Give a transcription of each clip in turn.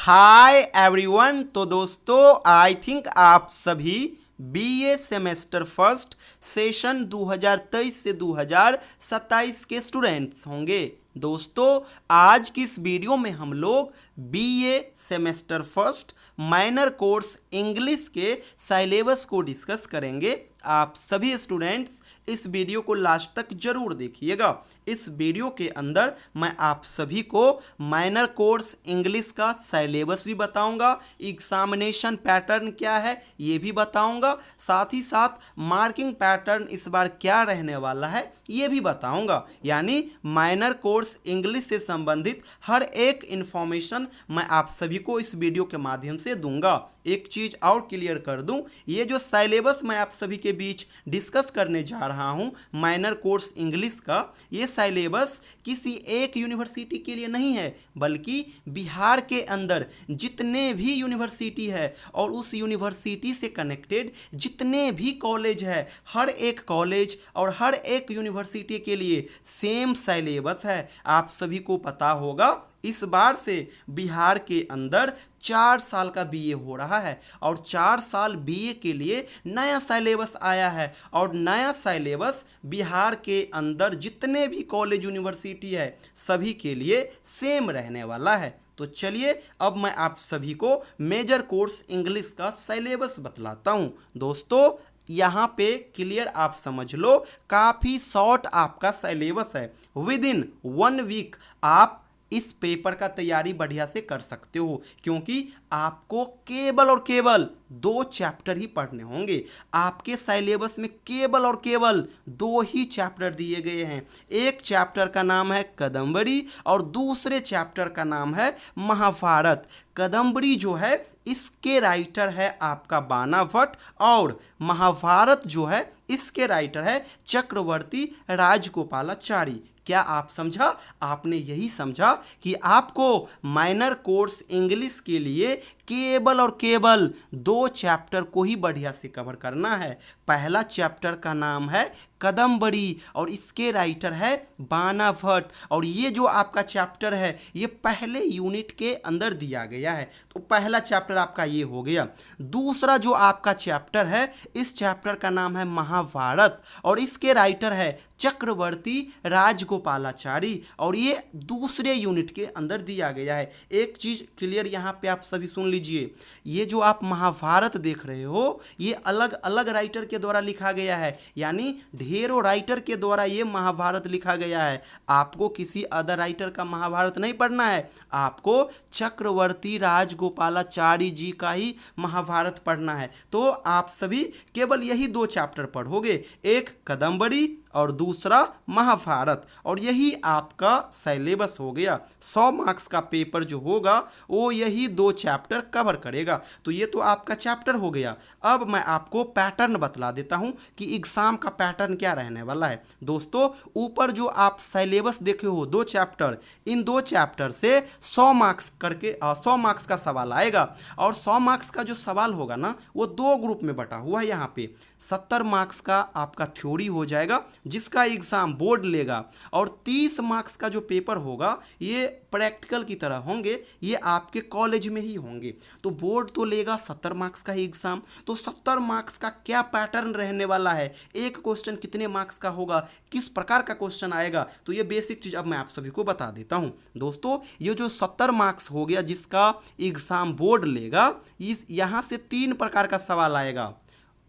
Hi everyone. तो दोस्तों I think आप सभी बीए सेमेस्टर फर्स्ट सेशन 2023 से 2027 के स्टूडेंट्स होंगे। दोस्तों आज की इस वीडियो में हम लोग BA semester first minor course English के सिलेबस को डिस्कस करेंगे। आप सभी स्टूडेंट्स इस वीडियो को लास्ट तक जरूर देखिएगा। इस वीडियो के अंदर मैं आप सभी को माइनर कोर्स इंग्लिश का सिलेबस भी बताऊंगा, एग्जामिनेशन पैटर्न क्या है ये भी बताऊंगा, साथ ही साथ मार्किंग पैटर्न इस बार क्या रहने वाला है ये भी बताऊंगा। यानी माइनर कोर्स इंग्लिश से संबंधित हर एक इंफॉर्मेशन मैं आप सभी को इस वीडियो के माध्यम से दूंगा। एक चीज और क्लियर कर दूं, ये जो सिलेबस मैं आप सभी के बीच डिस्कस करने जा रहा हूं माइनर कोर्स इंग्लिश का, ये सिलेबस किसी एक यूनिवर्सिटी के लिए नहीं है, बल्कि बिहार के अंदर जितने भी यूनिवर्सिटी है और उस यूनिवर्सिटी से कनेक्टेड जितने भी कॉलेज है, हर एक कॉलेज और हर एक यूनिवर्सिटी के लिए सेम सिलेबस है। आप सभी को पता होगा इस बार से बिहार के अंदर 4 साल का बीए हो रहा है और 4 साल बीए के लिए नया सिलेबस आया है और नया सिलेबस बिहार के अंदर जितने भी कॉलेज यूनिवर्सिटी है सभी के लिए सेम रहने वाला है। तो चलिए अब मैं आप सभी को मेजर कोर्स इंग्लिश का सिलेबस बतलाता हूँ। दोस्तों यहाँ पे क्लियर आप समझ लो, काफ़ी शॉर्ट आपका सिलेबस है। विद इन 1 वीक आप इस पेपर का तैयारी बढ़िया से कर सकते हो, क्योंकि आपको केवल और केवल 2 चैप्टर ही पढ़ने होंगे। आपके सिलेबस में केवल और केवल 2 ही चैप्टर दिए गए हैं। एक चैप्टर का नाम है कदम्बरी और दूसरे चैप्टर का नाम है महाभारत। कदम्बरी जो है इसके राइटर है आपका बाना भट्ट और महाभारत जो है इसके राइटर है चक्रवर्ती राजगोपालाचारी। क्या आप समझा? आपने यही समझा कि आपको माइनर कोर्स इंग्लिश के लिए केवल और केवल 2 चैप्टर को ही बढ़िया से कवर करना है। पहला चैप्टर का नाम है कदम्बरी और इसके राइटर है बाना भट्ट, और ये जो आपका चैप्टर है ये पहले यूनिट के अंदर दिया गया है। तो पहला चैप्टर आपका ये हो गया। दूसरा जो आपका चैप्टर है, इस चैप्टर का नाम है महाभारत और इसके राइटर है चक्रवर्ती राजगोपालाचारी और ये दूसरे यूनिट के अंदर दिया गया है। एक चीज क्लियर यहाँ पे आप सभी सुन लीजिए, ये जो आप महाभारत देख रहे हो ये अलग अलग राइटर के द्वारा लिखा गया है, यानी ढेरों राइटर के द्वारा ये महाभारत लिखा गया है। आपको किसी अदर राइटर का महाभारत नहीं पढ़ना है, आपको चक्रवर्ती राजगोपालाचारी जी का ही महाभारत पढ़ना है। तो आप सभी केवल यही 2 चैप्टर पढ़ोगे, एक कदम्बरी और दूसरा महाभारत, और यही आपका सिलेबस हो गया। 100 मार्क्स का पेपर जो होगा वो यही 2 चैप्टर कवर करेगा। तो ये तो आपका चैप्टर हो गया। अब मैं आपको पैटर्न बतला देता हूं कि एग्जाम का पैटर्न क्या रहने वाला है। दोस्तों ऊपर जो आप सिलेबस देखे हो 2 चैप्टर, इन 2 चैप्टर से 100 मार्क्स करके 100 मार्क्स का सवाल आएगा और 100 मार्क्स का जो सवाल होगा ना वो 2 ग्रुप में बटा हुआ है। यहाँ पे 70 मार्क्स का आपका थ्योरी हो जाएगा जिसका एग्जाम बोर्ड लेगा, और 30 मार्क्स का जो पेपर होगा ये प्रैक्टिकल की तरह होंगे, ये आपके कॉलेज में ही होंगे। तो बोर्ड तो लेगा 70 मार्क्स का ही एग्जाम। तो 70 मार्क्स का क्या पैटर्न रहने वाला है, एक क्वेश्चन कितने मार्क्स का होगा, किस प्रकार का क्वेश्चन आएगा, तो ये बेसिक चीज अब मैं आप सभी को बता देता हूं। दोस्तों ये जो 70 मार्क्स हो गया जिसका एग्जाम बोर्ड लेगा, इस यहां से 3 प्रकार का सवाल आएगा।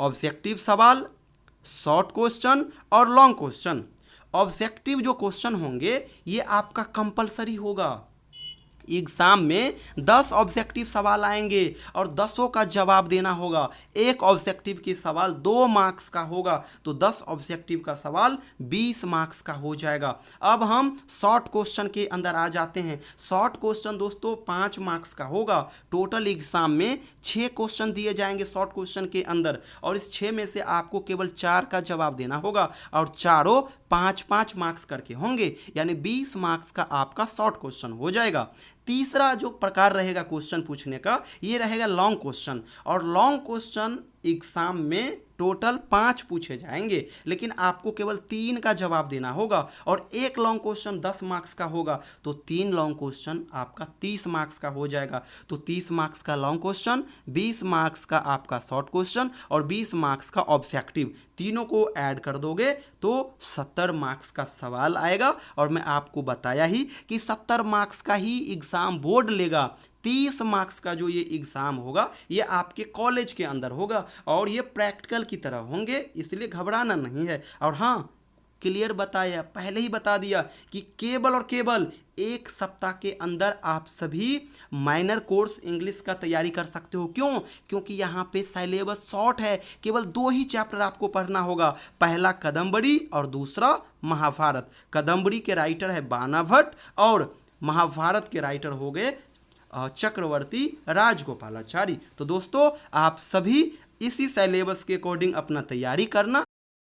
ऑब्जेक्टिव सवाल, शॉर्ट क्वेश्चन और लॉन्ग क्वेश्चन। ऑब्जेक्टिव जो क्वेश्चन होंगे ये आपका कंपलसरी होगा। एग्जाम में 10 ऑब्जेक्टिव सवाल आएंगे और 10 का जवाब देना होगा। एक ऑब्जेक्टिव के सवाल 2 मार्क्स का होगा, तो 10 ऑब्जेक्टिव का सवाल 20 मार्क्स का हो जाएगा। अब हम शॉर्ट क्वेश्चन के अंदर आ जाते हैं। शॉर्ट क्वेश्चन दोस्तों 5 मार्क्स का होगा। टोटल एग्जाम में 6 क्वेश्चन दिए जाएंगे शॉर्ट क्वेश्चन के अंदर, और इस 6 में से आपको केवल 4 का जवाब देना होगा और चारों 5-5 मार्क्स करके होंगे, यानी 20 मार्क्स का आपका शॉर्ट क्वेश्चन हो जाएगा। तीसरा जो प्रकार रहेगा क्वेश्चन पूछने का ये रहेगा लॉन्ग क्वेश्चन, और लॉन्ग क्वेश्चन एग्जाम में टोटल 5 पूछे जाएंगे, लेकिन आपको केवल 3 का जवाब देना होगा और एक लॉन्ग क्वेश्चन 10 मार्क्स का होगा, तो 3 लॉन्ग क्वेश्चन आपका 30 मार्क्स का हो जाएगा। तो 30 मार्क्स का लॉन्ग क्वेश्चन, 20 मार्क्स का आपका शॉर्ट क्वेश्चन और 20 मार्क्स का ऑब्जेक्टिव, तीनों को ऐड कर दोगे तो 70 मार्क्स का सवाल आएगा। और मैं आपको बताया ही कि 70 मार्क्स का ही एग्जाम बोर्ड लेगा। 30 मार्क्स का जो ये एग्ज़ाम होगा ये आपके कॉलेज के अंदर होगा और ये प्रैक्टिकल की तरह होंगे, इसलिए घबराना नहीं है। और हाँ, क्लियर बताया, पहले ही बता दिया कि केवल और केवल 1 सप्ताह के अंदर आप सभी माइनर कोर्स इंग्लिश का तैयारी कर सकते हो। क्यों? क्योंकि यहाँ पे सिलेबस शॉर्ट है, केवल 2 ही चैप्टर आपको पढ़ना होगा, पहला कदम्बरी और दूसरा महाभारत। कदम्बरी के राइटर है बाना भट्ट और महाभारत के राइटर हो गए चक्रवर्ती राजगोपालाचारी। तो दोस्तों, आप सभी इसी सिलेबस के अकॉर्डिंग अपना तैयारी करना।